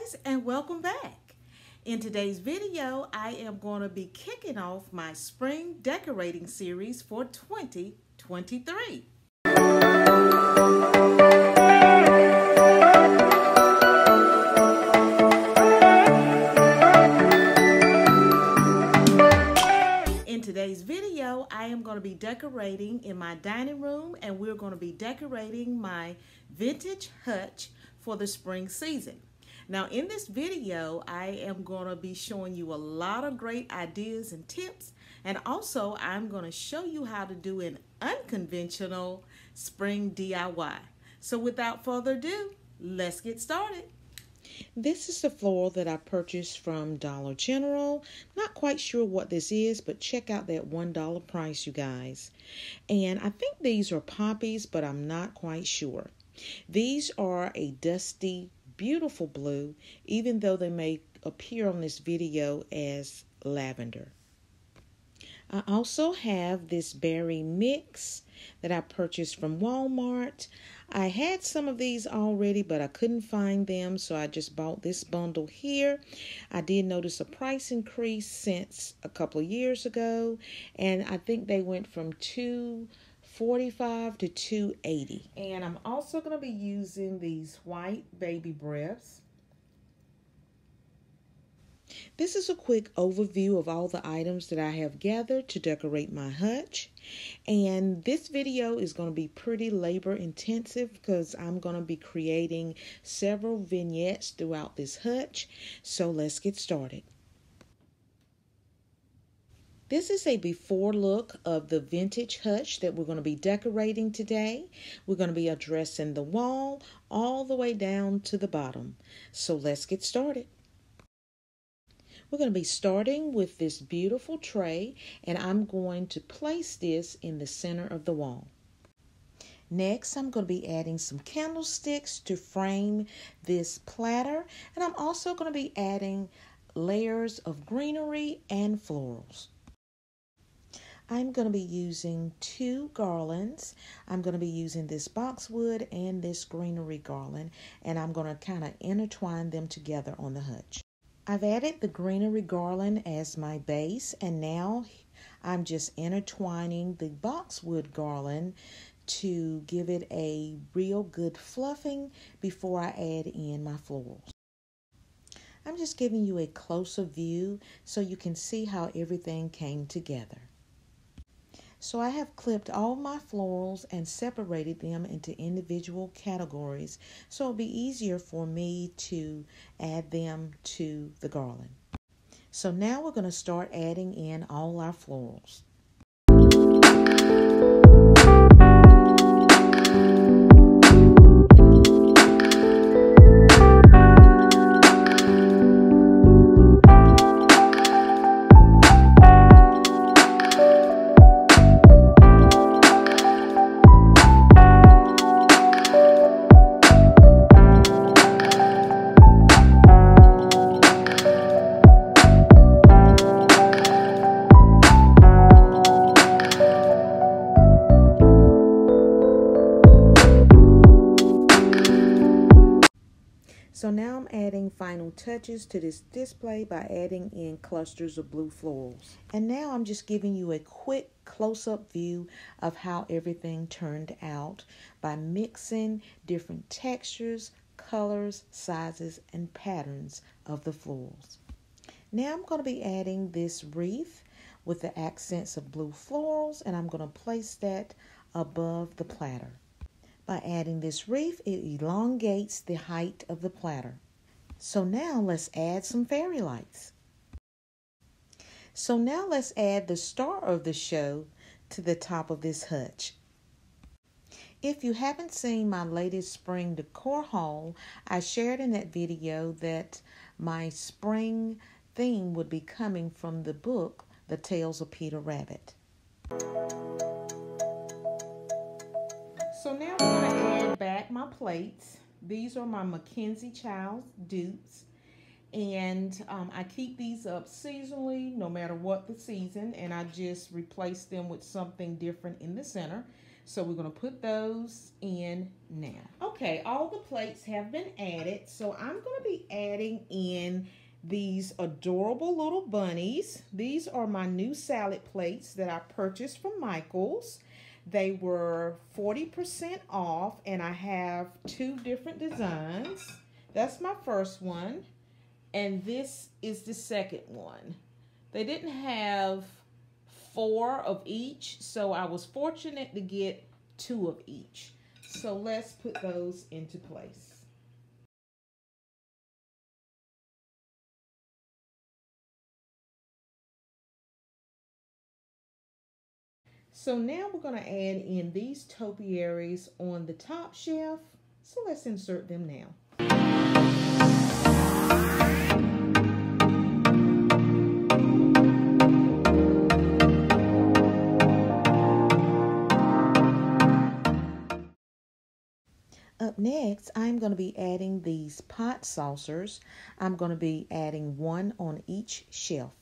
guys, and welcome back. In today's video, I am going to be kicking off my spring decorating series for 2023. In today's video, I am going to be decorating in my dining room, and we're going to be decorating my Vintage Hutch for the spring season. Now in this video, I am going to be showing you a lot of great ideas and tips, and also I'm going to show you how to do an unconventional spring DIY. So without further ado, let's get started. This is the floral that I purchased from Dollar General. Not quite sure what this is, but check out that $1 price, you guys. And I think these are poppies, but I'm not quite sure. These are a dusty, beautiful blue, even though they may appear on this video as lavender. I also have this berry mix that I purchased from Walmart. I had some of these already, but I couldn't find them, so I just bought this bundle here. I did notice a price increase since a couple of years ago, and I think they went from $2.45 to $2.80. And I'm also going to be using these white baby breaths. This is a quick overview of all the items that I have gathered to decorate my hutch. And this video is going to be pretty labor intensive because I'm going to be creating several vignettes throughout this hutch. So let's get started. This is a before look of the vintage hutch that we're going to be decorating today. We're going to be addressing the wall all the way down to the bottom. So let's get started. We're going to be starting with this beautiful tray, and I'm going to place this in the center of the wall. Next, I'm going to be adding some candlesticks to frame this platter, and I'm also going to be adding layers of greenery and florals. I'm going to be using 2 garlands. I'm going to be using this boxwood and this greenery garland, and I'm going to kind of intertwine them together on the hutch. I've added the greenery garland as my base, and now I'm just intertwining the boxwood garland to give it a real good fluffing before I add in my florals. I'm just giving you a closer view so you can see how everything came together. So I have clipped all my florals and separated them into individual categories so it'll be easier for me to add them to the garland. So now we're going to start adding in all our florals. So now I'm adding final touches to this display by adding in clusters of blue florals. And now I'm just giving you a quick close-up view of how everything turned out by mixing different textures, colors, sizes, and patterns of the florals. Now I'm going to be adding this wreath with the accents of blue florals, and I'm going to place that above the platter. By adding this wreath, it elongates the height of the platter. So now let's add some fairy lights. So now let's add the star of the show to the top of this hutch. If you haven't seen my latest spring decor haul, I shared in that video that my spring theme would be coming from the book, The Tales of Peter Rabbit. So now I'm going to add back my plates. These are my Mackenzie Childs dupes. And I keep these up seasonally, no matter what the season. And I just replace them with something different in the center. So we're going to put those in now. Okay, all the plates have been added. So I'm going to be adding in these adorable little bunnies. These are my new salad plates that I purchased from Michael's. They were 40% off, and I have 2 different designs. That's my first one, and this is the second one. They didn't have 4 of each, so I was fortunate to get 2 of each. So let's put those into place. So now we're going to add in these topiaries on the top shelf. So let's insert them now. Up next, I'm going to be adding these pot saucers. I'm going to be adding 1 on each shelf.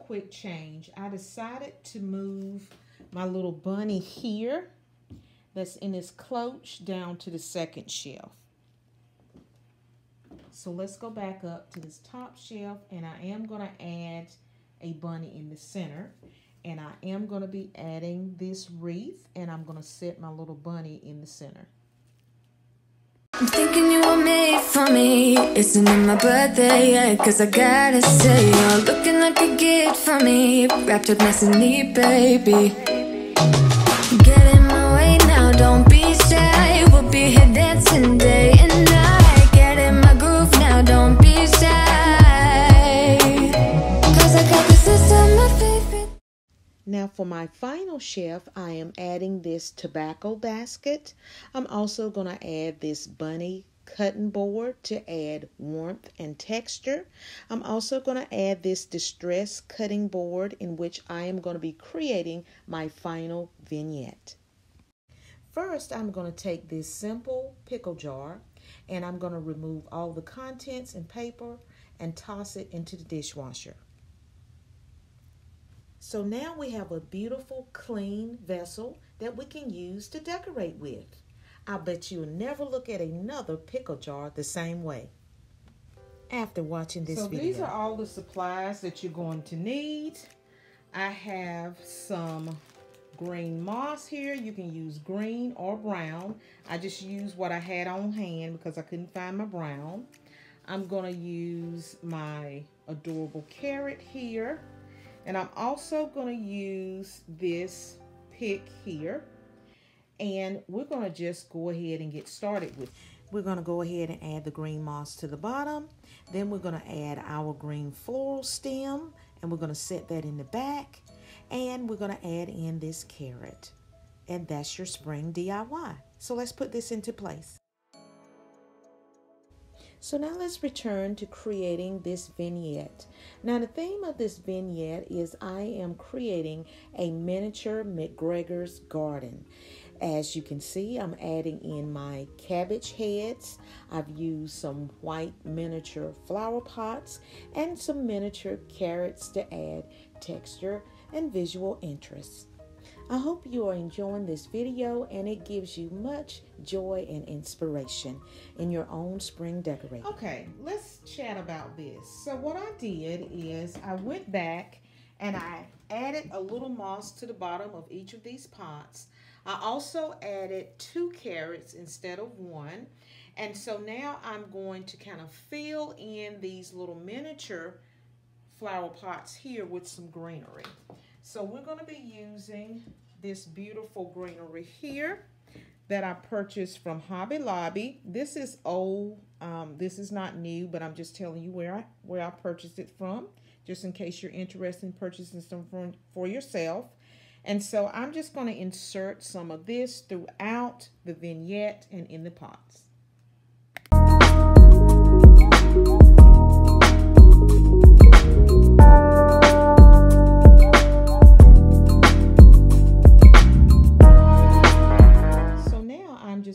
Quick change. I decided to move my little bunny here that's in his cloche down to the second shelf. So let's go back up to this top shelf, and I am going to add a bunny in the center, and I am going to be adding this wreath, and I'm going to set my little bunny in the center. I'm thinking you were made for me. Isn't it my birthday yet? Cause I gotta say, you're looking like a gift for me. Wrapped up nice and neat, baby. Get in my way now, don't be shy. We'll be here dancing day and night. Get in my groove now, don't be shy. Cause I got this system, my favorite. Now for my final shelf, I am adding this tobacco basket. I'm also going to add this bunny cutting board to add warmth and texture. I'm also going to add this distress cutting board in which I am going to be creating my final vignette. First, I'm going to take this simple pickle jar, and I'm going to remove all the contents and paper and toss it into the dishwasher. So now we have a beautiful, clean vessel that we can use to decorate with. I bet you'll never look at another pickle jar the same way after watching this video. So these are all the supplies that you're going to need. I have some green moss here. You can use green or brown. I just used what I had on hand because I couldn't find my brown. I'm going to use my adorable carrot here. And I'm also going to use this pick here. And we're going to just go ahead and get started with it. We're going to go ahead and add the green moss to the bottom. Then we're going to add our green floral stem. And we're going to set that in the back. And we're going to add in this carrot. And that's your spring DIY. So let's put this into place. So now let's return to creating this vignette. Now the theme of this vignette is I am creating a miniature McGregor's garden. As you can see, I'm adding in my cabbage heads. I've used some white miniature flower pots and some miniature carrots to add texture and visual interest. I hope you are enjoying this video and it gives you much joy and inspiration in your own spring decorating. Okay, let's chat about this. So what I did is I went back and I added a little moss to the bottom of each of these pots. I also added 2 carrots instead of 1. And so now I'm going to kind of fill in these little miniature flower pots here with some greenery. So we're going to be using this beautiful greenery here that I purchased from Hobby Lobby. This is old. This is not new, but I'm just telling you where I purchased it from, just in case you're interested in purchasing some for yourself. And so I'm just going to insert some of this throughout the vignette and in the pots.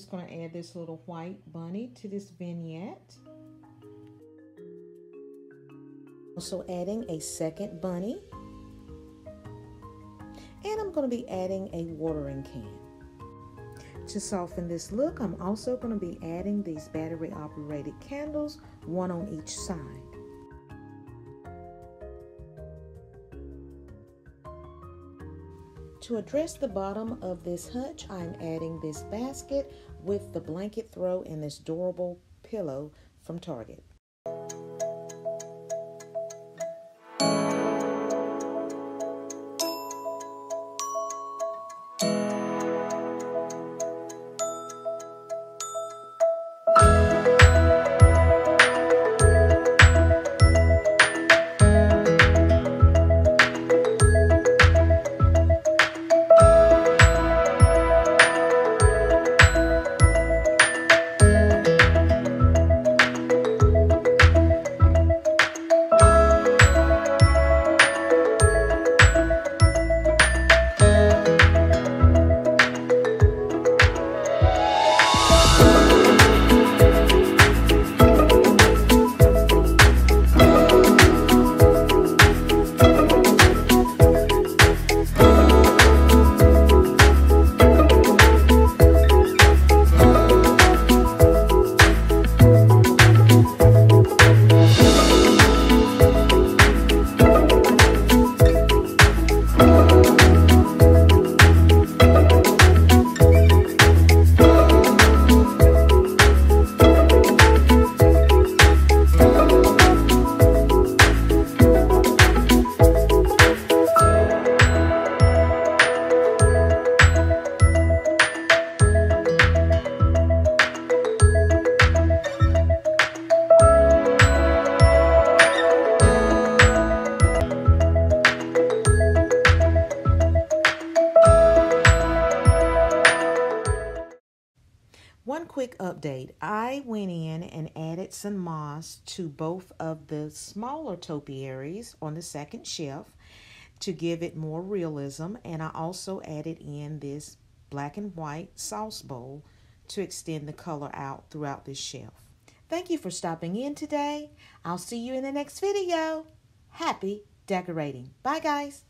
just going to add this little white bunny to this vignette. Also adding a second bunny. And I'm going to be adding a watering can. To soften this look, I'm also going to be adding these battery operated candles, one on each side. To address the bottom of this hutch, I'm adding this basket with the blanket throw and this durable pillow from Target. One quick update. I went in and added some moss to both of the smaller topiaries on the second shelf to give it more realism, and I also added in this black and white sauce bowl to extend the color out throughout this shelf. Thank you for stopping in today. I'll see you in the next video. Happy decorating. Bye, guys.